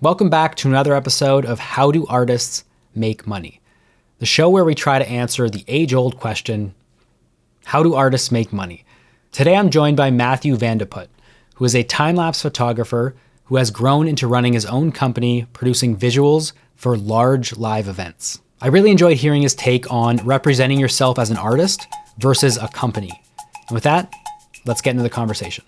Welcome back to another episode of How Do Artists Make Money? The show where we try to answer the age-old question, how do artists make money? Today I'm joined by Matthew Vandeputte, who is a time-lapse photographer who has grown into running his own company producing visuals for large live events. I really enjoyed hearing his take on representing yourself as an artist versus a company. And with that, let's get into the conversation.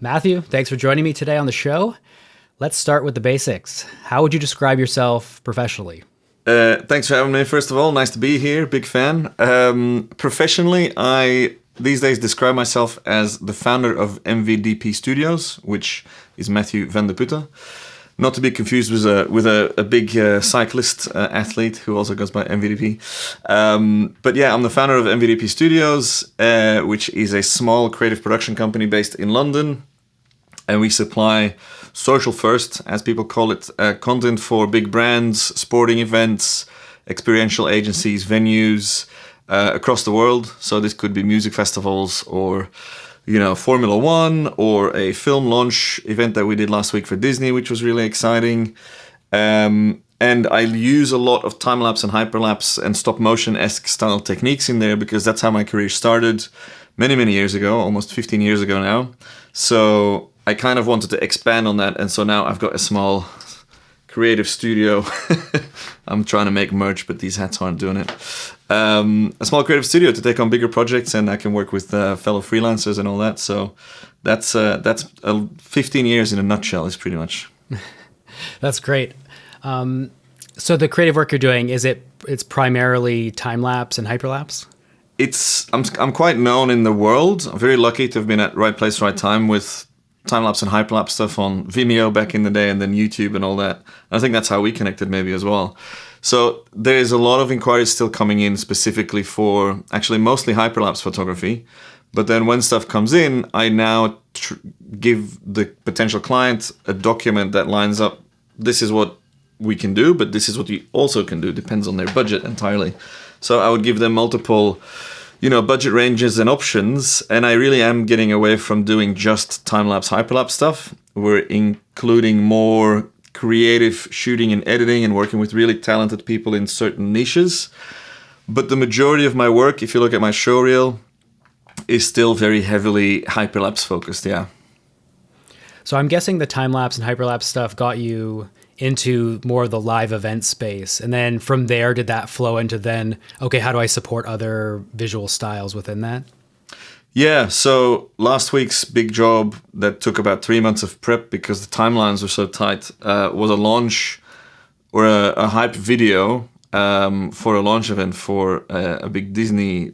Matthew, thanks for joining me today on the show. Let's start with the basics. How would you describe yourself professionally? Thanks for having me. First of all, nice to be here. Big fan. Professionally, I these days describe myself as the founder of MVDP Studios, which is Matthew Vandeputte. Not to be confused with a big cyclist athlete who also goes by MVDP. But yeah, I'm the founder of MVDP Studios, which is a small creative production company based in London. And we supply social first, as people call it, content for big brands, sporting events, experiential agencies, venues across the world. So this could be music festivals or, Formula One or a film launch event that we did last week for Disney, which was really exciting. And I use a lot of time-lapse and hyperlapse and stop-motion-esque style techniques in there because that's how my career started many, many years ago, almost 15 years ago now. So I kind of wanted to expand on that, and so now I've got a small creative studio. I'm trying to make merch, but these hats aren't doing it. A small creative studio to take on bigger projects, and I can work with fellow freelancers and all that. So that's 15 years in a nutshell is pretty much. That's great. So the creative work you're doing, it's primarily time-lapse and hyperlapse? I'm quite known in the world. I'm very lucky to have been at right place, right time with time-lapse and hyperlapse stuff on Vimeo back in the day and then YouTube and all that. And I think that's how we connected maybe as well. So there's a lot of inquiries still coming in specifically for actually mostly hyperlapse photography. But then when stuff comes in, I now give the potential client a document that lines up, this is what we can do, but this is what you also can do. Depends on their budget entirely. So I would give them multiple budget ranges and options, and I really am getting away from doing just time-lapse, hyperlapse stuff. We're including more creative shooting and editing and working with really talented people in certain niches. But the majority of my work, if you look at my showreel, is still very heavily hyperlapse focused, yeah. So I'm guessing the time-lapse and hyperlapse stuff got you into more of the live event space. And then from there, did that flow into then, okay, how do I support other visual styles within that? Yeah, so last week's big job that took about 3 months of prep because the timelines were so tight was a launch or a hype video for a launch event for a big Disney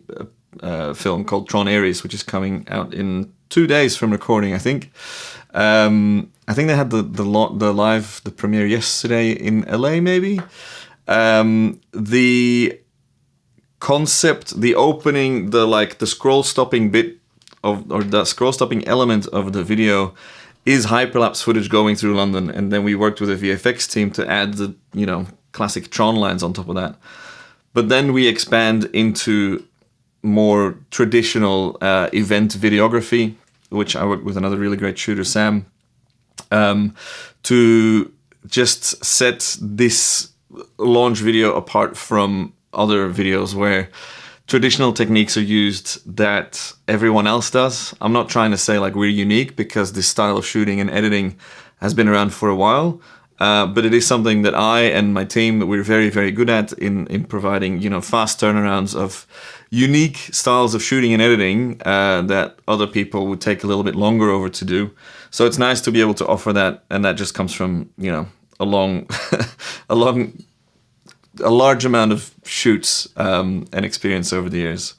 film called Tron Ares, which is coming out in 2 days from recording, I think. I think they had the premiere yesterday in LA, maybe. The concept, the opening, the scroll stopping bit or the scroll stopping element of the video is hyperlapse footage going through London, and then we worked with a VFX team to add the classic Tron lines on top of that. But then we expand into more traditional event videography, which I worked with another really great shooter, Sam, to just set this launch video apart from other videos where traditional techniques are used that everyone else does. I'm not trying to say like we're unique because this style of shooting and editing has been around for a while, but it is something that I and my team, we're very, very good at in providing, fast turnarounds of unique styles of shooting and editing that other people would take a little bit longer over to do. So it's nice to be able to offer that, and that just comes from a large amount of shoots and experience over the years.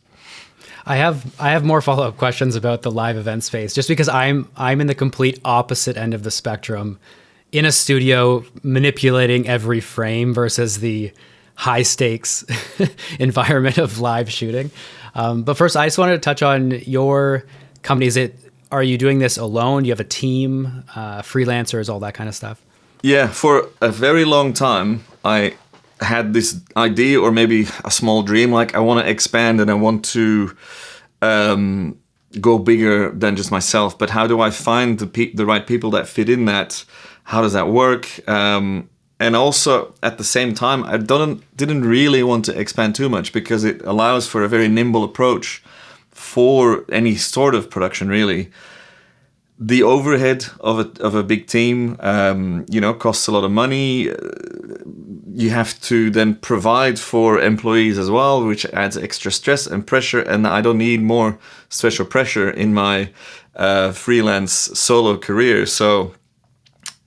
I have more follow-up questions about the live event space, just because I'm in the complete opposite end of the spectrum, in a studio manipulating every frame versus the high stakes environment of live shooting. But first, I just wanted to touch on your company. Are you doing this alone? Do you have a team, freelancers, all that kind of stuff? Yeah, for a very long time, I had this idea or maybe a small dream, like I want to expand and I want to go bigger than just myself. But how do I find the right people that fit in that? How does that work? And also at the same time, I didn't really want to expand too much because it allows for a very nimble approach for any sort of production, really. The overhead of a big team, costs a lot of money. You have to then provide for employees as well, which adds extra stress and pressure. And I don't need more stress or pressure in my freelance solo career. So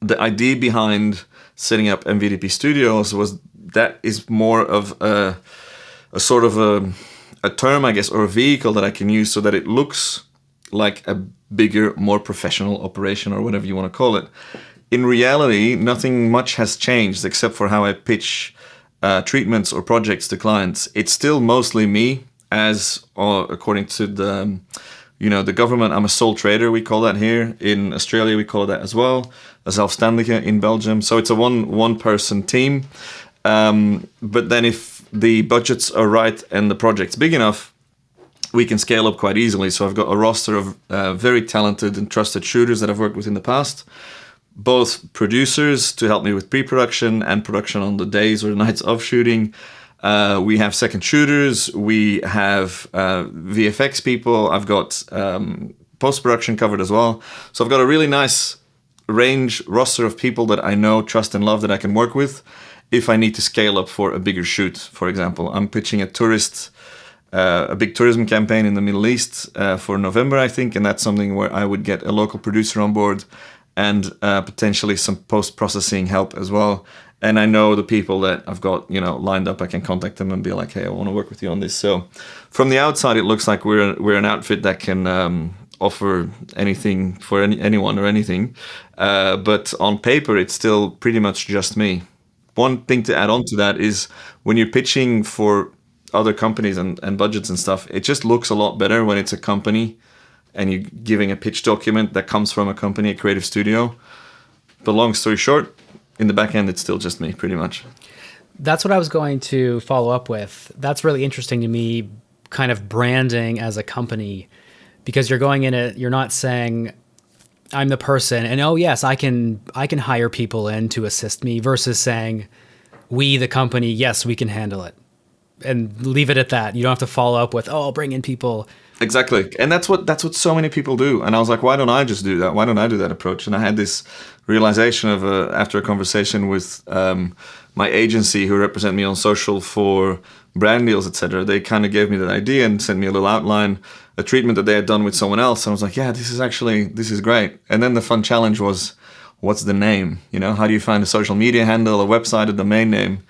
the idea behind setting up MVDP Studios was that is more of a sort of a term, I guess, or a vehicle that I can use so that it looks like a bigger, more professional operation or whatever you want to call it. In reality, nothing much has changed except for how I pitch treatments or projects to clients. It's still mostly me, as according to the government. I'm a sole trader, we call that here. In Australia, we call it that as well. A zelfstandige in Belgium. So it's a one person team. But then if the budgets are right and the project's big enough, we can scale up quite easily. So I've got a roster of very talented and trusted shooters that I've worked with in the past. Both producers to help me with pre-production and production on the days or the nights of shooting. We have second shooters. We have VFX people. I've got post-production covered as well. So I've got a really nice roster of people that I know, trust, and love that I can work with if I need to scale up for a bigger shoot. For example, I'm pitching a big tourism campaign in the Middle East for November, I think, and that's something where I would get a local producer on board and potentially some post-processing help as well. And I know the people that I've got, lined up. I can contact them and be like, hey, I want to work with you on this. So from the outside, it looks like we're an outfit that can offer anything for anyone or anything. But on paper, it's still pretty much just me. One thing to add on to that is when you're pitching for other companies and budgets and stuff, it just looks a lot better when it's a company and you're giving a pitch document that comes from a company, a creative studio. But long story short, in the back end, it's still just me, pretty much. That's what I was going to follow up with. That's really interesting to me, kind of branding as a company, because you're going in it, you're not saying, I'm the person, and oh yes, I can hire people in to assist me, versus saying, we, the company, yes, we can handle it. And leave it at that. You don't have to follow up with, oh, I'll bring in people. Exactly. And that's what so many people do. And I was like, why don't I just do that? Why don't I do that approach? And I had this realization of after a conversation with my agency who represent me on social for brand deals, etc. They kind of gave me that idea and sent me a little outline, a treatment that they had done with someone else. And I was like, yeah, this is great. And then the fun challenge was, what's the name? How do you find a social media handle, a website, a domain name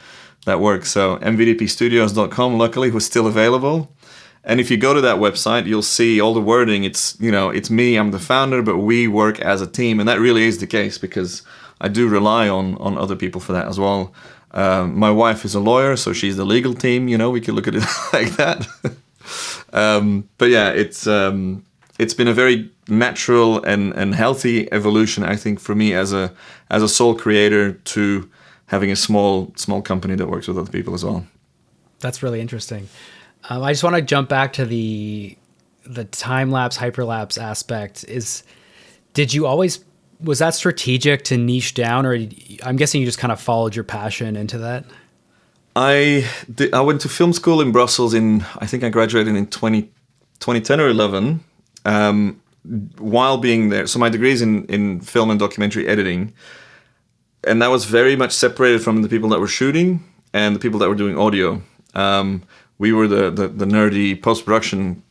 that works? So mvdpstudios.com, luckily, was still available. And if you go to that website, you'll see all the wording. It's me, I'm the founder, but we work as a team. And that really is the case because I do rely on other people for that as well. My wife is a lawyer, so she's the legal team. We could look at it like that. But yeah, it's been a very natural and healthy evolution, I think, for me as a sole creator to having a small company that works with other people as well. That's really interesting. I just want to jump back to the time-lapse, hyperlapse aspect. Was that strategic to niche down, or I'm guessing you just kind of followed your passion into that? I went to film school in Brussels I think I graduated in 2010 or 11, while being there. So my degree is in film and documentary editing, and that was very much separated from the people that were shooting and the people that were doing audio. We were the nerdy post-production,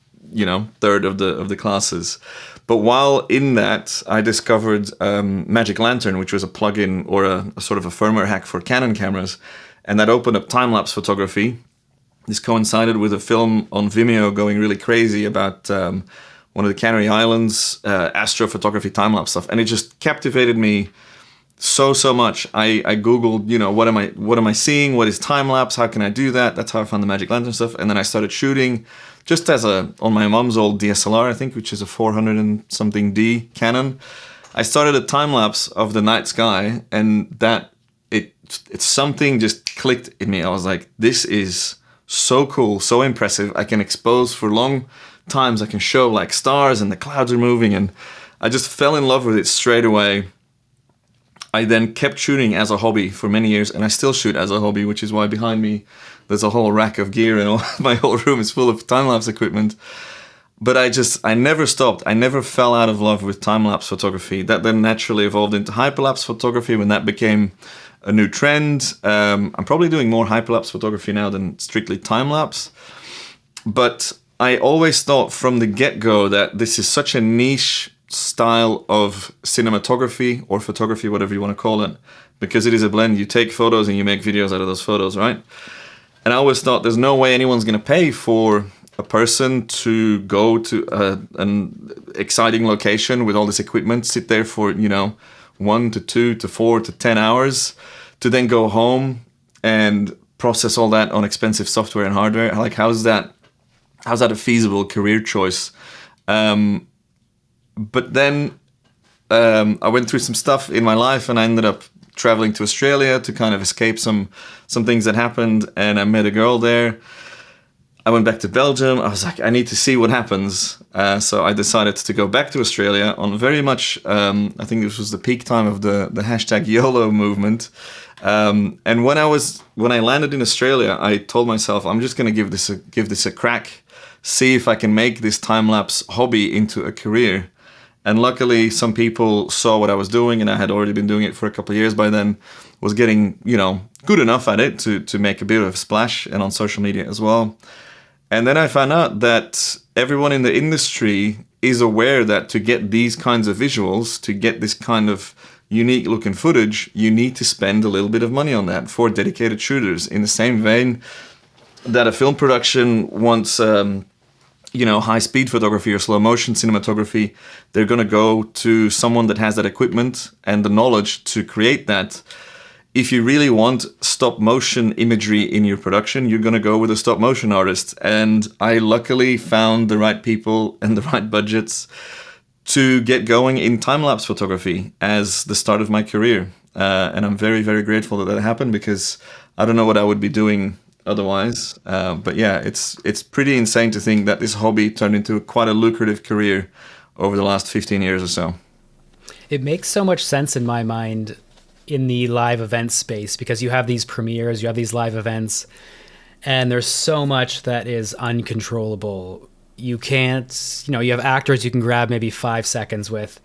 third of the classes. But while in that, I discovered Magic Lantern, which was a plugin or a sort of a firmware hack for Canon cameras. And that opened up time-lapse photography. This coincided with a film on Vimeo going really crazy about one of the Canary Islands, astrophotography time-lapse stuff. And it just captivated me so much. I Googled, what am I seeing? What is time-lapse? How can I do that? That's how I found the Magic Lantern stuff. And then I started shooting just on my mom's old DSLR, I think, which is a 400 and something D Canon. I started a time-lapse of the night sky, and that it it's something just clicked in me. I was like, this is so cool, so impressive. I can expose for long times. I can show like stars and the clouds are moving, and I just fell in love with it straight away. I then kept shooting as a hobby for many years, and I still shoot as a hobby, which is why behind me there's a whole rack of gear, and all, my whole room is full of time-lapse equipment. But I never stopped. I never fell out of love with time-lapse photography. That then naturally evolved into hyperlapse photography when that became a new trend. I'm probably doing more hyperlapse photography now than strictly time-lapse. But I always thought from the get-go that this is such a niche style of cinematography or photography, whatever you want to call it, because it is a blend. You take photos and you make videos out of those photos, right? And I always thought there's no way anyone's going to pay for a person to go to an exciting location with all this equipment, sit there for, 1 to 2 to 4 to 10 hours, to then go home and process all that on expensive software and hardware. Like, how's that a feasible career choice? But then I went through some stuff in my life, and I ended up traveling to Australia to kind of escape some things that happened, and I met a girl there. I went back to Belgium. I was like, I need to see what happens. So I decided to go back to Australia on very much, I think this was the peak time of the hashtag YOLO movement. And when I landed in Australia, I told myself, I'm just going to give this a crack, see if I can make this time-lapse hobby into a career. And luckily, some people saw what I was doing, and I had already been doing it for a couple of years by then, was getting, good enough at it to make a bit of a splash, and on social media as well. And then I found out that everyone in the industry is aware that to get these kinds of visuals, to get this kind of unique looking footage, you need to spend a little bit of money on that for dedicated shooters. In the same vein that a film production wants, high-speed photography or slow-motion cinematography, they're going to go to someone that has that equipment and the knowledge to create that. If you really want stop-motion imagery in your production, you're going to go with a stop-motion artist. And I luckily found the right people and the right budgets to get going in time-lapse photography as the start of my career. And I'm very, very grateful that happened, because I don't know what I would be doing otherwise. But yeah, it's pretty insane to think that this hobby turned into quite a lucrative career over the last 15 years or so. It makes so much sense in my mind in the live event space, because you have these premieres, you have these live events, and there's so much that is uncontrollable. You can't, you have actors you can grab maybe 5 seconds with.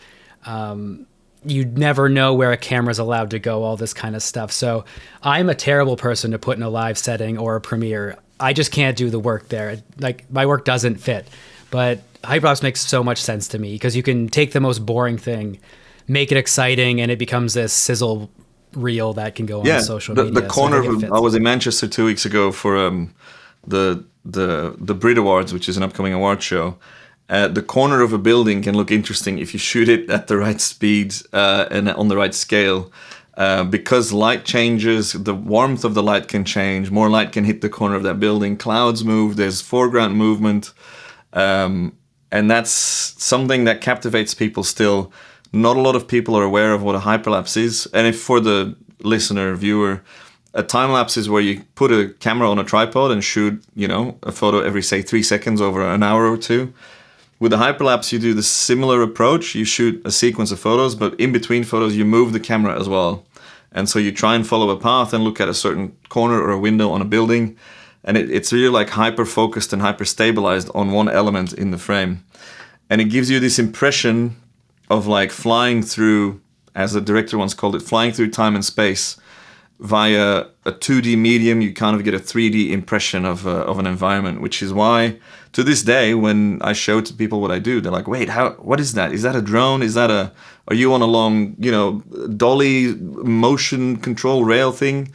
You never know where a camera's allowed to go, all this kind of stuff. So I'm a terrible person to put in a live setting or a premiere. I just can't do the work there. Like, my work doesn't fit. But hyperlapse makes so much sense to me, because you can take the most boring thing, make it exciting, and it becomes this sizzle reel that can go on social media. The corner I was in Manchester 2 weeks ago for the Brit Awards, which is an upcoming award show. The corner of a building can look interesting if you shoot it at the right speed and on the right scale. Because light changes, the warmth of the light can change, more light can hit the corner of that building, clouds move, there's foreground movement. And that's something that captivates people still. Not a lot of people are aware of what a hyperlapse is. And if for the listener, viewer, a time-lapse is where you put a camera on a tripod and shoot, a photo every, say, 3 seconds over an hour or two. With a hyperlapse, you do the similar approach. You shoot a sequence of photos, but in between photos, you move the camera as well. And so you try and follow a path and look at a certain corner or a window on a building. And it's really like hyper-focused and hyper-stabilized on one element in the frame. And it gives you this impression of like flying through, as the director once called it, flying through time and space via a 2D medium. You kind of get a 3D impression of an environment, which is why to this day, when I show to people what I do, they're like, wait, what is that? Is that a drone? Are you on a long, dolly motion control rail thing?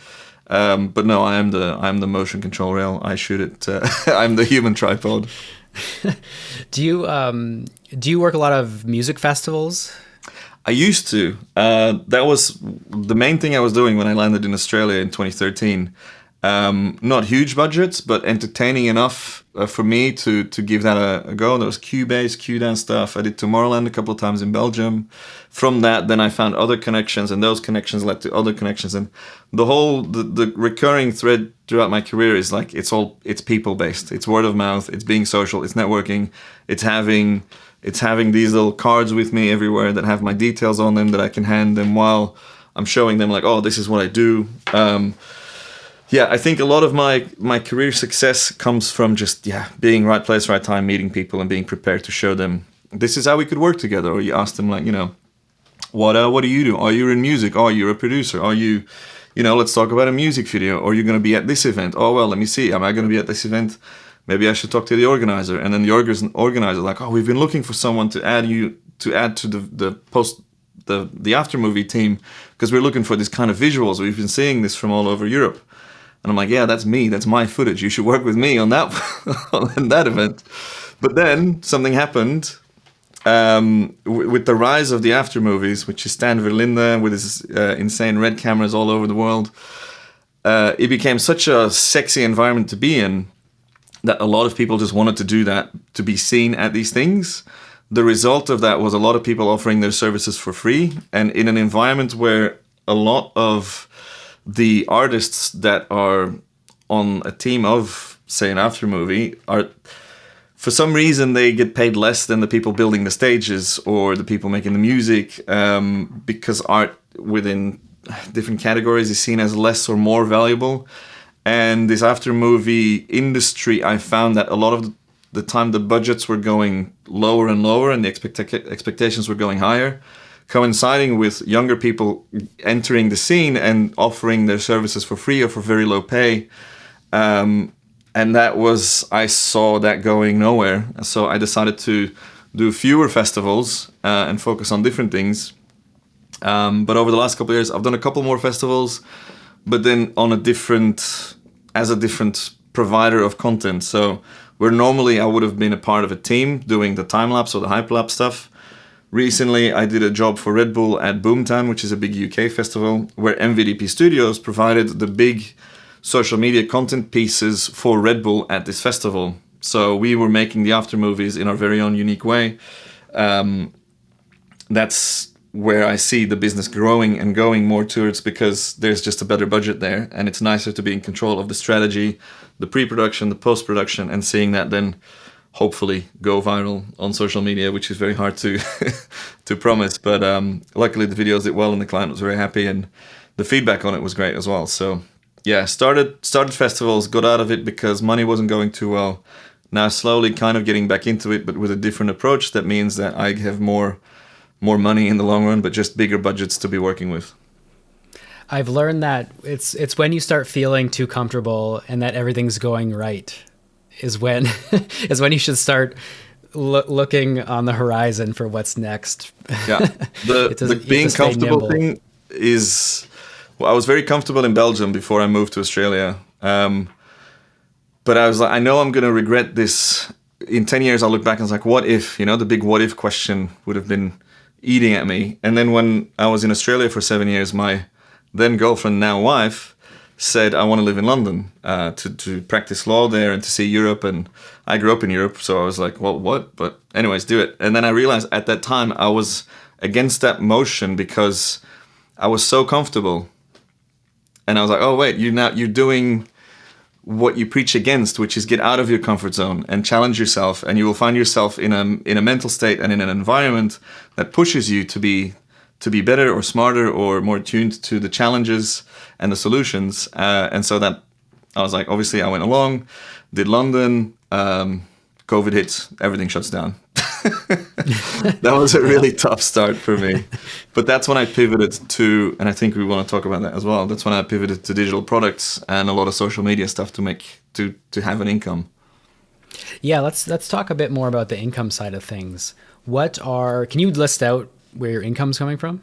But no, I am the motion control rail. I shoot it. I'm the human tripod. Do you work a lot of music festivals? I used to. That was the main thing I was doing when I landed in Australia in 2013. Not huge budgets, but entertaining enough for me to give that a go. There was Cubase, Qdance stuff. I did Tomorrowland a couple of times in Belgium. From that, then I found other connections, and those connections led to other connections. And the recurring thread throughout my career is like it's people based. It's word of mouth. It's being social. It's networking. It's having these little cards with me everywhere that have my details on them that I can hand them while I'm showing them like, oh, this is what I do. Yeah, I think a lot of my career success comes from just being right place, right time, meeting people, and being prepared to show them this is how we could work together. Or you ask them like, what do you do? Are you in music? Are you a producer? Are you, let's talk about a music video. Or you're going to be at this event? Oh well, let me see. Am I going to be at this event? Maybe I should talk to the organizer. And then the organizer like, oh, we've been looking for someone to add to the after movie team because we're looking for this kind of visuals. We've been seeing this from all over Europe. And I'm like, yeah, that's me. That's my footage. You should work with me on that on that event. But then something happened with the rise of the after movies, which is Stan Verlinde with his insane red cameras all over the world. It became such a sexy environment to be in that a lot of people just wanted to do that, to be seen at these things. The result of that was a lot of people offering their services for free. And in an environment where a lot of the artists that are on a team of, say, an after movie are, for some reason, they get paid less than the people building the stages or the people making the music, because art within different categories is seen as less or more valuable. And this after movie industry, I found that a lot of the time the budgets were going lower and lower and the expectations were going higher, coinciding with younger people entering the scene and offering their services for free or for very low pay. And I saw that going nowhere. So I decided to do fewer festivals and focus on different things. But over the last couple of years, I've done a couple more festivals, but then as a different provider of content. So where normally I would have been a part of a team doing the Timelapse or the hyperlapse stuff, recently I did a job for Red Bull at Boomtown, which is a big UK festival, where MVDP Studios provided the big social media content pieces for Red Bull at this festival. So we were making the after movies in our very own unique way. That's where I see the business growing and going more towards, because there's just a better budget there, and it's nicer to be in control of the strategy, the pre-production, the post-production, and seeing that then hopefully go viral on social media, which is very hard to to promise. But luckily the videos did well and the client was very happy, and the feedback on it was great as well. So yeah, started festivals, got out of it because money wasn't going too well. Now slowly kind of getting back into it, but with a different approach. That means that I have more money in the long run, but just bigger budgets to be working with. I've learned that it's when you start feeling too comfortable and that everything's going right is when you should start looking on the horizon for what's next. Yeah, the being comfortable thing is, well, I was very comfortable in Belgium before I moved to Australia, but I was like, I know I'm going to regret this. In 10 years, I'll look back and it's like, what if, the big what if question would have been eating at me. And then when I was in Australia for 7 years, my then girlfriend, now wife, said I want to live in London to practice law there and to see Europe. And I grew up in Europe, so I was like, well, what? But anyways, do it. And then I realized at that time I was against that motion because I was so comfortable. And I was like, oh wait, you're doing what you preach against, which is get out of your comfort zone and challenge yourself, and you will find yourself in a mental state and in an environment that pushes you to be better or smarter or more tuned to the challenges and the solutions. And so that I was like, obviously I went along, did London, COVID hits, everything shuts down. That was a really tough start for me. But that's when I pivoted to, and I think we want to talk about that as well, that's when I pivoted to digital products and a lot of social media stuff to have an income. Yeah, let's talk a bit more about the income side of things. Can you list out where your income's coming from?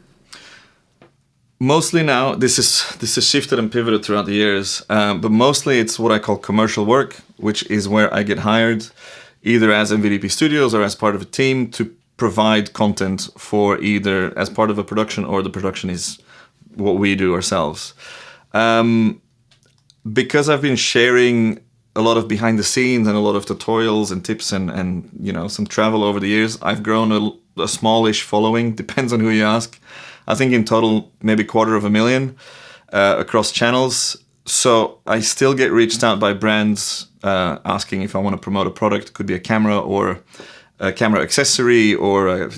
Mostly now, this is shifted and pivoted throughout the years, but mostly it's what I call commercial work, which is where I get hired either as MVDP Studios or as part of a team to provide content for either as part of a production or the production is what we do ourselves. because I've been sharing a lot of behind the scenes and a lot of tutorials and tips and some travel over the years, I've grown a smallish following, depends on who you ask. I think in total, maybe 250,000 across channels. So I still get reached out by brands asking if I want to promote a product. It could be a camera or a camera accessory or,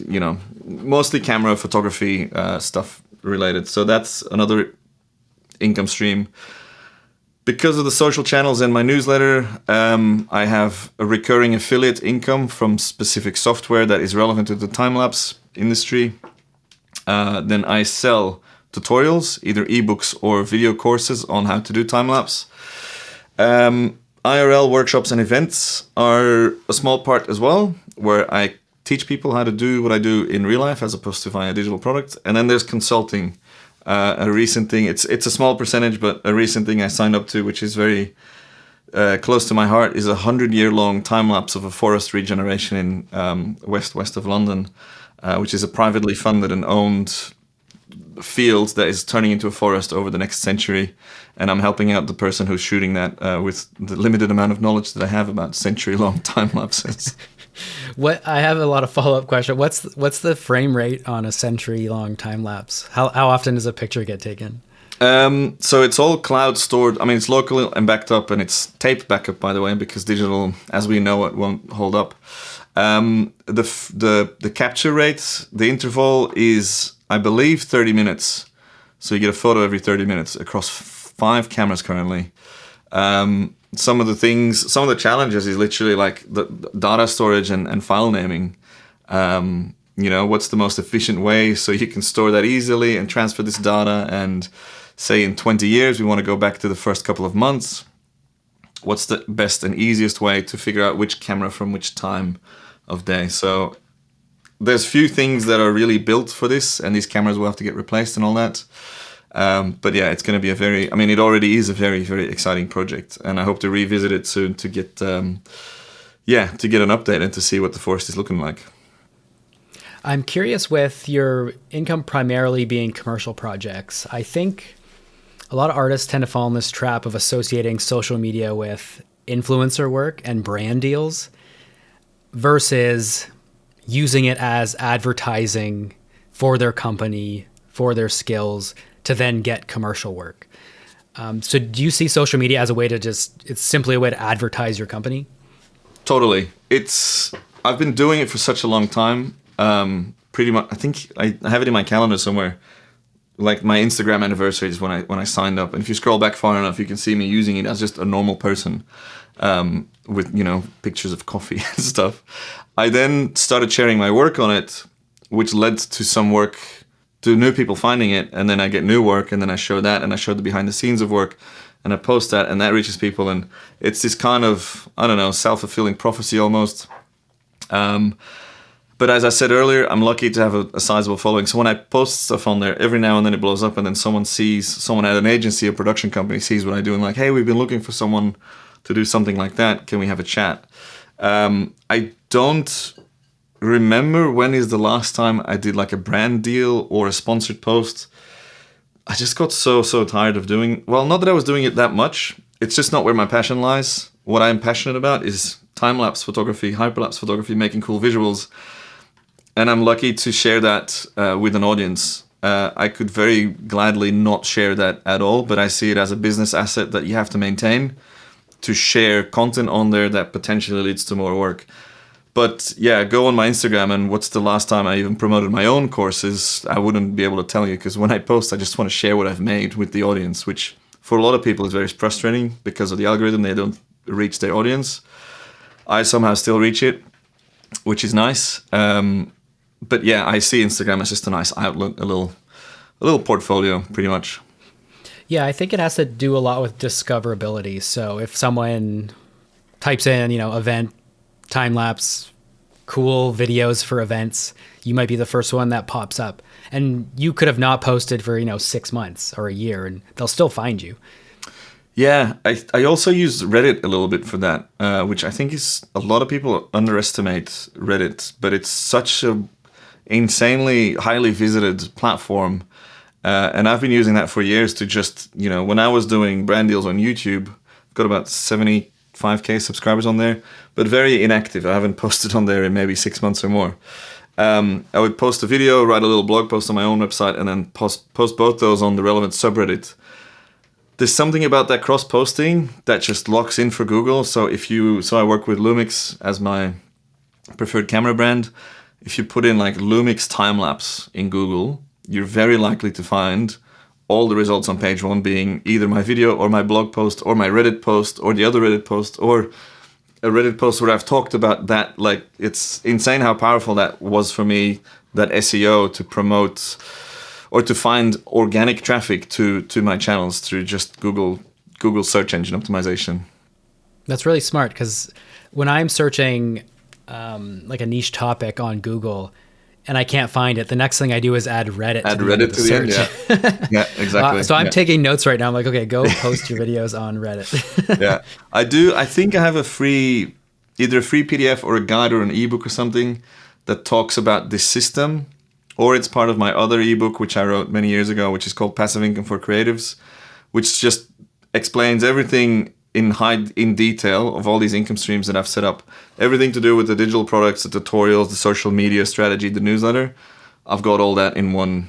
mostly camera photography stuff related. So that's another income stream. Because of the social channels and my newsletter, I have a recurring affiliate income from specific software that is relevant to the time-lapse industry. Then I sell tutorials, either ebooks or video courses on how to do time-lapse. IRL workshops and events are a small part as well, where I teach people how to do what I do in real life as opposed to via digital product. And then there's consulting. A recent thing, it's a small percentage, but a recent thing I signed up to, which is very close to my heart, is a 100-year-long time-lapse of a forest regeneration in west of London, which is a privately funded and owned field that is turning into a forest over the next century. And I'm helping out the person who's shooting that with the limited amount of knowledge that I have about century-long time-lapses. I have a lot of follow-up questions. What's the frame rate on a century-long time lapse? How often does a picture get taken? So it's all cloud stored. I mean, it's local and backed up, and it's tape backup, by the way, because digital, as we know, it won't hold up. The capture rate, the interval is, I believe, 30 minutes. So you get a photo every 30 minutes across 5 cameras currently. Some of the challenges is literally like the data storage and file naming. What's the most efficient way so you can store that easily and transfer this data, and say in 20 years we want to go back to the first couple of months. What's the best and easiest way to figure out which camera from which time of day? So there's few things that are really built for this, and these cameras will have to get replaced and all that. But yeah, it's going to be it already is a very, very exciting project, and I hope to revisit it soon to get an update and to see what the forest is looking like. I'm curious, with your income primarily being commercial projects, I think a lot of artists tend to fall in this trap of associating social media with influencer work and brand deals versus using it as advertising for their company, for their skills, to then get commercial work. So do you see social media as a way to it's simply a way to advertise your company? Totally. I've been doing it for such a long time. Pretty much, I think I have it in my calendar somewhere. Like my Instagram anniversary is when I signed up. And if you scroll back far enough, you can see me using it as just a normal person with, pictures of coffee and stuff. I then started sharing my work on it, which led to some work, to new people finding it, and then I get new work, and then I show that, and I show the behind the scenes of work, and I post that, and that reaches people, and it's this kind of, self-fulfilling prophecy almost. But as I said earlier, I'm lucky to have a sizable following, so when I post stuff on there, every now and then it blows up, and then someone at an agency, a production company, sees what I do, and like, hey, we've been looking for someone to do something like that, can we have a chat? I don't remember when is the last time I did like a brand deal or a sponsored post. I just got so tired of not that I was doing it that much, it's just not where my passion lies. What I'm passionate about is time-lapse photography, hyperlapse photography, making cool visuals, and I'm lucky to share that with an audience. I could very gladly not share that at all, but I see it as a business asset that you have to maintain to share content on there that potentially leads to more work. But yeah, go on my Instagram, and what's the last time I even promoted my own courses? I wouldn't be able to tell you, because when I post, I just want to share what I've made with the audience, which for a lot of people is very frustrating because of the algorithm. They don't reach their audience. I somehow still reach it, which is nice. But yeah, I see Instagram as just a nice outlet, a little portfolio, pretty much. Yeah, I think it has to do a lot with discoverability. So if someone types in, event, time-lapse, cool videos for events, you might be the first one that pops up. And you could have not posted for, 6 months or a year, and they'll still find you. Yeah, I also use Reddit a little bit for that, which I think is, a lot of people underestimate Reddit, but it's such a insanely highly visited platform. And I've been using that for years to just, when I was doing brand deals on YouTube, I've got about 75K subscribers on there, but very inactive. I haven't posted on there in maybe 6 months or more. I would post a video, write a little blog post on my own website, and then post both those on the relevant subreddit. There's something about that cross-posting that just locks in for Google. So I work with Lumix as my preferred camera brand. If you put in like Lumix Timelapse in Google, you're very likely to find all the results on page 1 being either my video or my blog post or my Reddit post or the other Reddit post or a Reddit post where I've talked about that. Like, it's insane how powerful that was for me, that SEO, to promote or to find organic traffic to my channels through just Google search engine optimization. That's really smart, because when I'm searching like a niche topic on Google and I can't find it, the next thing I do is add Reddit to the end, yeah. Yeah, exactly. So I'm taking notes right now. I'm like, okay, go post your videos on Reddit. Yeah, I do. I think I have either a free PDF or a guide or an ebook or something that talks about this system, or it's part of my other ebook, which I wrote many years ago, which is called Passive Income for Creatives, which just explains everything in detail of all these income streams that I've set up. Everything to do with the digital products, the tutorials, the social media strategy, the newsletter. I've got all that in one.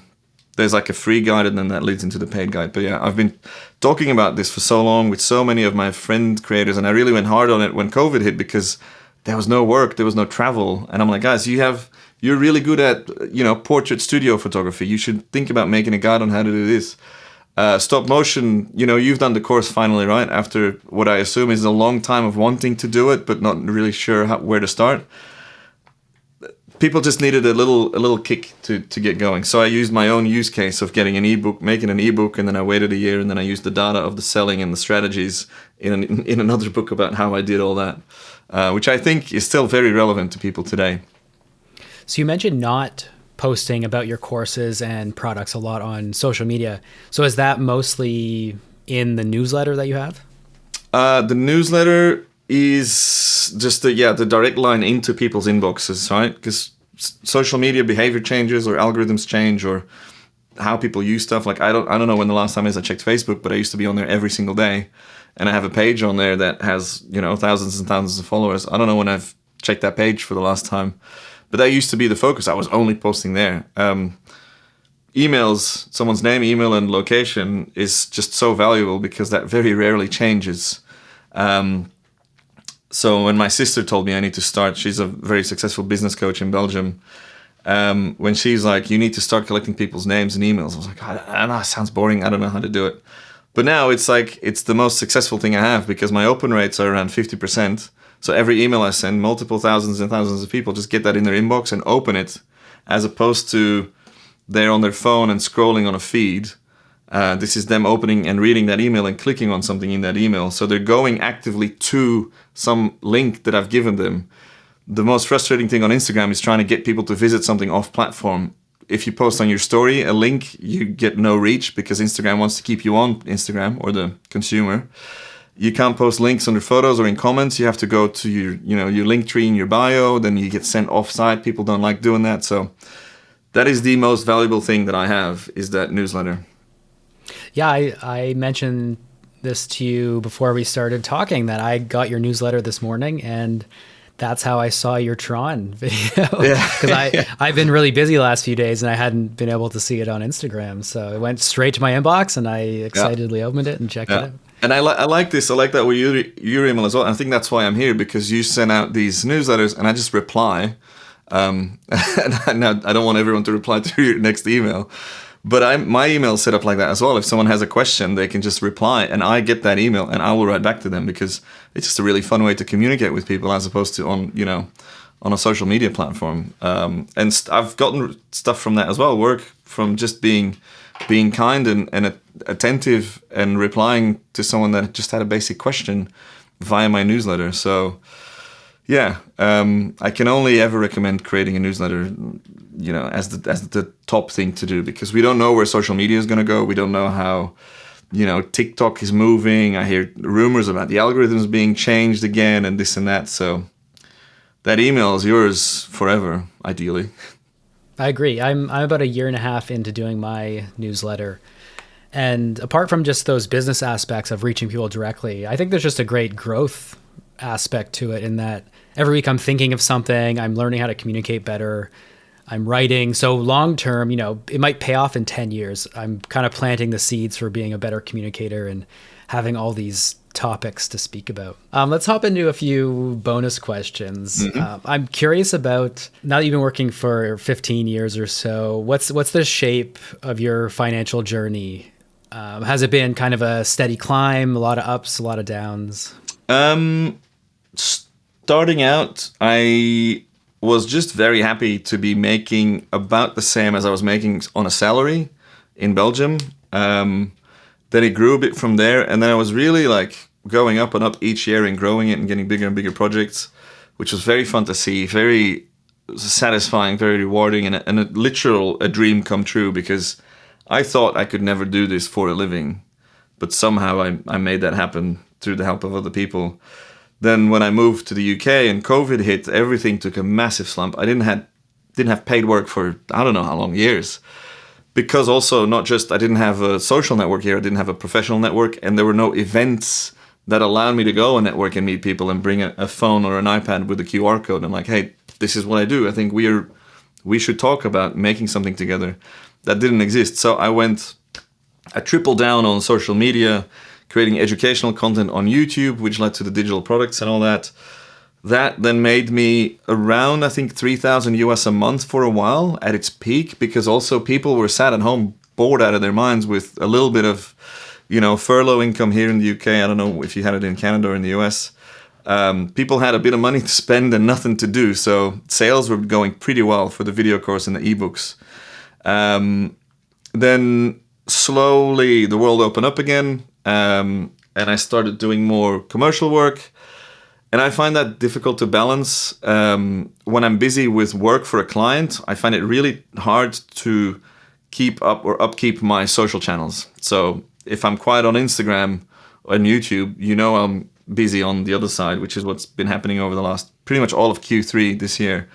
There's like a free guide, and then that leads into the paid guide. But yeah, I've been talking about this for so long with so many of my friend creators, and I really went hard on it when COVID hit because there was no work, there was no travel. And I'm like, guys, you're really good at, portrait studio photography. You should think about making a guide on how to do this. Stop motion, you've done the course finally, right? After what I assume is a long time of wanting to do it, but not really sure where to start. People just needed a little kick to get going. So I used my own use case of getting an ebook, making an ebook, and then I waited a year, and then I used the data of the selling and the strategies in another book about how I did all that, which I think is still very relevant to people today. So you mentioned not posting about your courses and products a lot on social media. So is that mostly in the newsletter that you have? The newsletter is just the direct line into people's inboxes, right? Because social media behavior changes, or algorithms change, or how people use stuff. Like, I don't know when the last time is I checked Facebook, but I used to be on there every single day, and I have a page on there that has thousands and thousands of followers. I don't know when I've checked that page for the last time. But that used to be the focus. I was only posting there. Emails, someone's name, email, and location is just so valuable because that very rarely changes. So when my sister told me I need to start, she's a very successful business coach in Belgium. When she's like, you need to start collecting people's names and emails, I was like, I know, it sounds boring. I don't know how to do it. But now it's like, it's the most successful thing I have because my open rates are around 50%. So every email I send, multiple thousands and thousands of people just get that in their inbox and open it, as opposed to they're on their phone and scrolling on a feed. This is them opening and reading that email and clicking on something in that email. So they're going actively to some link that I've given them. The most frustrating thing on Instagram is trying to get people to visit something off platform. If you post on your story a link, you get no reach because Instagram wants to keep you on Instagram, or the consumer. You can't post links under photos or in comments. You have to go to your link tree in your bio. Then you get sent off-site. People don't like doing that. So that is the most valuable thing that I have, is that newsletter. Yeah, I mentioned this to you before we started talking, that I got your newsletter this morning, and that's how I saw your Tron video. Because I've been really busy the last few days, and I hadn't been able to see it on Instagram. So it went straight to my inbox, and I excitedly opened it and checked it out. And I like this. I like that with your email as well. And I think that's why I'm here, because you send out these newsletters and I just reply. And I don't want everyone to reply to your next email. But my email is set up like that as well. If someone has a question, they can just reply, and I get that email and I will write back to them, because it's just a really fun way to communicate with people, as opposed to on a social media platform. And I've gotten stuff from that as well. Work from just being kind and attentive and replying to someone that just had a basic question via my newsletter. So yeah, I can only ever recommend creating a newsletter, as the top thing to do, because we don't know where social media is going to go. We don't know how, TikTok is moving. I hear rumors about the algorithms being changed again and this and that. So that email is yours forever, ideally. I agree. I'm about a year and a half into doing my newsletter. And apart from just those business aspects of reaching people directly, I think there's just a great growth aspect to it in that every week I'm thinking of something, I'm learning how to communicate better, I'm writing. So long term, it might pay off in 10 years. I'm kind of planting the seeds for being a better communicator and having all these topics to speak about. Let's hop into a few bonus questions. I'm curious about, now that you've been working for 15 years or so, what's the shape of your financial journey? Has it been kind of a steady climb, a lot of ups, a lot of downs? Starting out, I was just very happy to be making about the same as I was making on a salary in Belgium. Then it grew a bit from there, and then I was really like going up and up each year and growing it and getting bigger and bigger projects, which was very fun to see, very satisfying, very rewarding, and a dream come true, because I thought I could never do this for a living, but somehow I made that happen through the help of other people. Then when I moved to the UK and COVID hit, everything took a massive slump. I didn't have paid work for I don't know how long, years. Because also not just I didn't have a social network here, I didn't have a professional network, and there were no events that allowed me to go and network and meet people and bring a phone or an iPad with a QR code and like, hey, this is what I do. I think we should talk about making something together. That didn't exist. So I tripled down on social media, creating educational content on YouTube, which led to the digital products and all that. That then made me around, I think, 3,000 US a month for a while at its peak, because also people were sat at home bored out of their minds with a little bit of, furlough income here in the UK. I don't know if you had it in Canada or in the US. People had a bit of money to spend and nothing to do. So sales were going pretty well for the video course and the ebooks. Then slowly the world opened up again, and I started doing more commercial work. And I find that difficult to balance. When I'm busy with work for a client, I find it really hard to keep up or upkeep my social channels. So if I'm quiet on Instagram and YouTube, I'm busy on the other side, which is what's been happening over the last pretty much all of Q3 this year.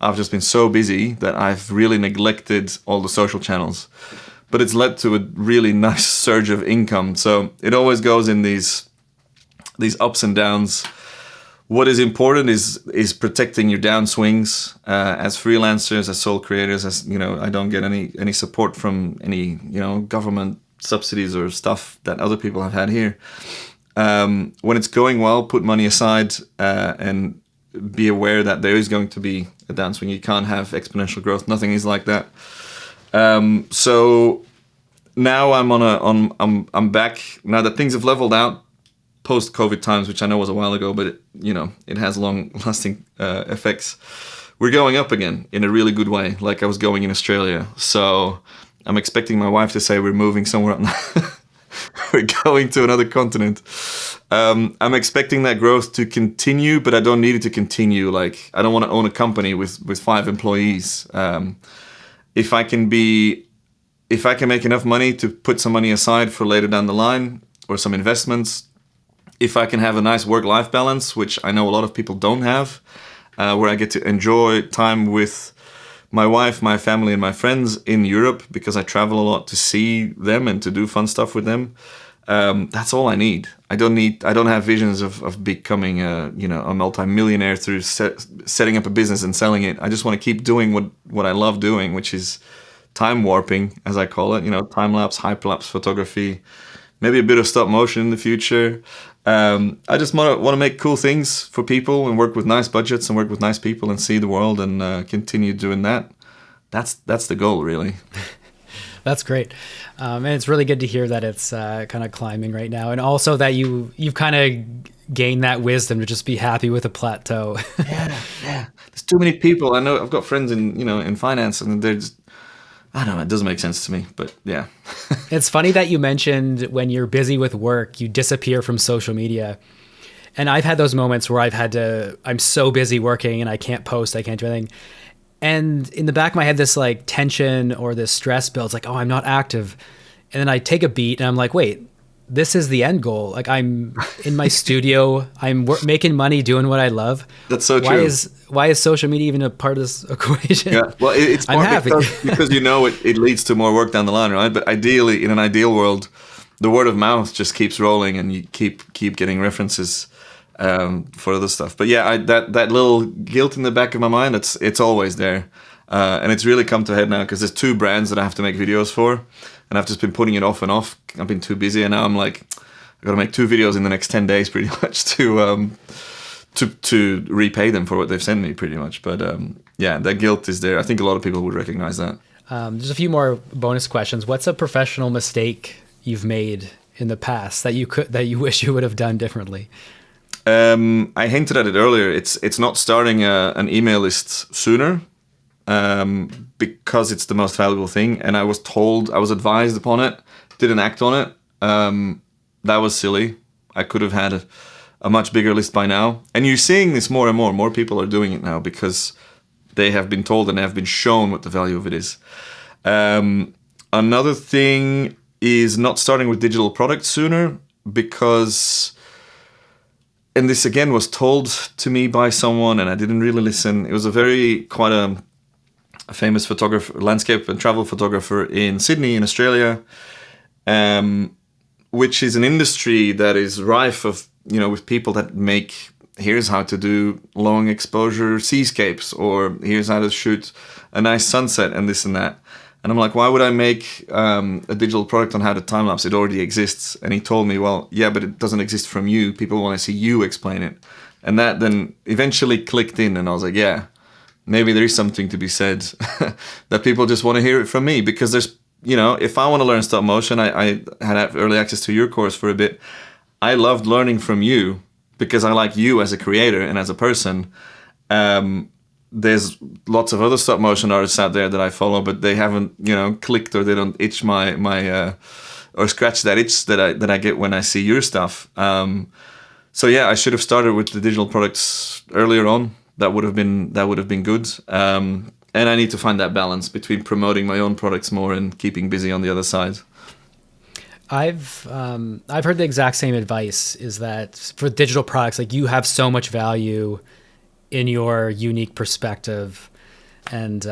I've just been so busy that I've really neglected all the social channels. But it's led to a really nice surge of income. So it always goes in these ups and downs. What is important is protecting your downswings as freelancers, as sole creators. As I don't get any support from any government subsidies or stuff that other people have had here. When it's going well, put money aside and be aware that there is going to be a downswing. You can't have exponential growth. Nothing is like that. So now I'm back now that things have leveled out. Post-COVID times, which I know was a while ago, but it has long-lasting effects. We're going up again in a really good way, like I was going in Australia. So I'm expecting my wife to say we're moving somewhere up. We're going to another continent. I'm expecting that growth to continue, but I don't need it to continue. Like, I don't want to own a company with 5 employees. If I can make enough money to put some money aside for later down the line or some investments, if I can have a nice work-life balance, which I know a lot of people don't have, where I get to enjoy time with my wife, my family, and my friends in Europe, because I travel a lot to see them and to do fun stuff with them. That's all I need. I don't have visions of becoming a multi-millionaire through setting up a business and selling it. I just want to keep doing what I love doing, which is time warping, as I call it. Time-lapse, hyperlapse photography, maybe a bit of stop motion in the future. I just want to make cool things for people and work with nice budgets and work with nice people and see the world and continue doing that. That's the goal, really. That's great. And it's really good to hear that it's kind of climbing right now. And also that you've kind of gained that wisdom to just be happy with a plateau. Yeah. There's too many people. I know I've got friends in finance, and they're just, I don't know, it doesn't make sense to me, but yeah. It's funny that you mentioned when you're busy with work, you disappear from social media. And I've had those moments where I'm so busy working and I can't post, I can't do anything. And in the back of my head, this like tension or this stress builds, like, oh, I'm not active. And then I take a beat and I'm like, wait, this is the end goal. Like I'm in my studio, I'm making money doing what I love. That's so true. Why is social media even a part of this equation? Yeah, well, it's I'm more happy because it leads to more work down the line, right? But ideally, in an ideal world, the word of mouth just keeps rolling, and you keep getting references for other stuff. But yeah, that little guilt in the back of my mind, it's always there, and it's really come to a head now because there's 2 brands that I have to make videos for, and I've just been putting it off and off. I've been too busy, and now I'm like, I got to make 2 videos in the next 10 days, pretty much, to repay them for what they've sent me, pretty much. But yeah, that guilt is there. I think a lot of people would recognize that. There's a few more bonus questions. What's a professional mistake you've made in the past that you wish you would have done differently? I hinted at it earlier. It's not starting an email list sooner, because it's the most valuable thing. And I was advised upon it, didn't act on it. That was silly. I could have had a much bigger list by now. And you're seeing this more and more. More people are doing it now because they have been told and they have been shown what the value of it is. Another thing is not starting with digital products sooner because, and this again was told to me by someone and I didn't really listen. It was quite a famous photographer, landscape and travel photographer in Sydney in Australia, which is an industry that is rife of, with people that make, here's how to do long exposure seascapes, or here's how to shoot a nice sunset and this and that. And I'm like, why would I make a digital product on how to time lapse? It already exists. And he told me, well, yeah, but it doesn't exist from you. People want to see you explain it. And that then eventually clicked in, and I was like, yeah, maybe there is something to be said that people just want to hear it from me, because there's, if I want to learn stop motion, I had early access to your course for a bit. I loved learning from you because I like you as a creator and as a person. There's lots of other stop motion artists out there that I follow, but they haven't, clicked, or they don't itch my or scratch that itch that I get when I see your stuff. So yeah, I should have started with the digital products earlier on. That would have been good. And I need to find that balance between promoting my own products more and keeping busy on the other side. I've heard the exact same advice, is that for digital products, like, you have so much value in your unique perspective and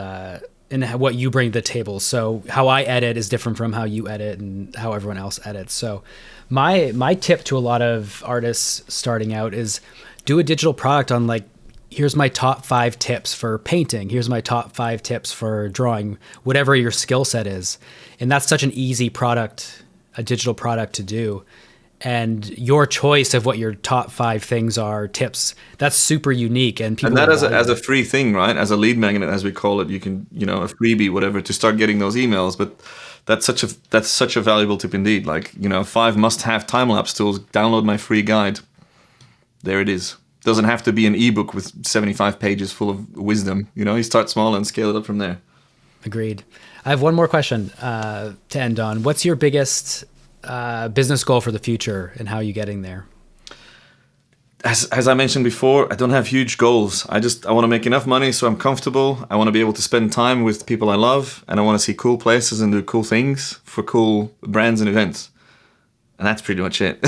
in what you bring to the table. So how I edit is different from how you edit and how everyone else edits. So my tip to a lot of artists starting out is do a digital product on, like, here's my top 5 tips for painting. Here's my top 5 tips for drawing, whatever your skill set is. And that's such an easy product, a digital product to do. And your choice of what your top 5 things are, tips, that's super unique. And people, and that as a free thing, right? As a lead magnet, as we call it, you can, a freebie, whatever, to start getting those emails. But that's such a valuable tip indeed. Like, 5 must-have time-lapse tools. Download my free guide. There it is. Doesn't have to be an ebook with 75 pages full of wisdom. You start small and scale it up from there. Agreed. I have one more question to end on. What's your biggest business goal for the future, and how are you getting there? As I mentioned before, I don't have huge goals. I want to make enough money so I'm comfortable. I want to be able to spend time with people I love, and I want to see cool places and do cool things for cool brands and events. And that's pretty much it.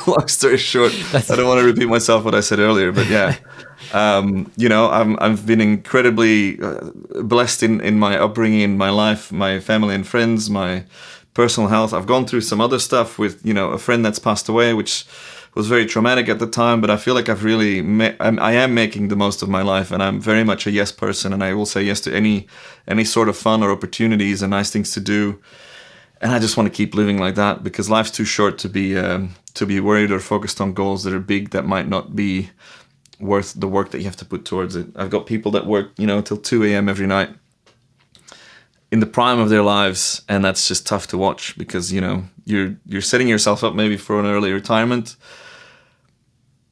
Long story short, I don't want to repeat myself what I said earlier, but yeah, I've been incredibly blessed in my upbringing, in my life, my family and friends, my personal health. I've gone through some other stuff with, a friend that's passed away, which was very traumatic at the time, but I feel like I've really, I am making the most of my life, and I'm very much a yes person, and I will say yes to any sort of fun or opportunities and nice things to do. And I just want to keep living like that, because life's too short to be worried or focused on goals that are big that might not be worth the work that you have to put towards it. I've got people that work, till 2 a.m. every night in the prime of their lives, and that's just tough to watch, because you're setting yourself up maybe for an early retirement.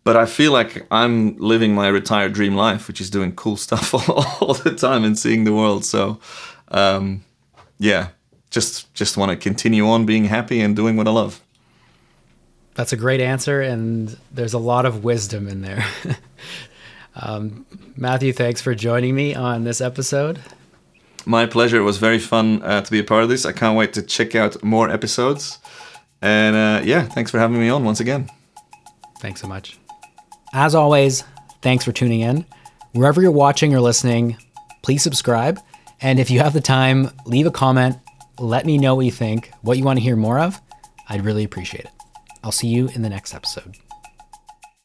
But I feel like I'm living my retired dream life, which is doing cool stuff all the time and seeing the world. So, yeah. Just want to continue on being happy and doing what I love. That's a great answer, and there's a lot of wisdom in there. Matthew, thanks for joining me on this episode. My pleasure. It was very fun to be a part of this. I can't wait to check out more episodes. And yeah, thanks for having me on once again. Thanks so much. As always, thanks for tuning in. Wherever you're watching or listening, please subscribe. And if you have the time, leave a comment. Let me know what you think, what you want to hear more of. I'd really appreciate it. I'll see you in the next episode.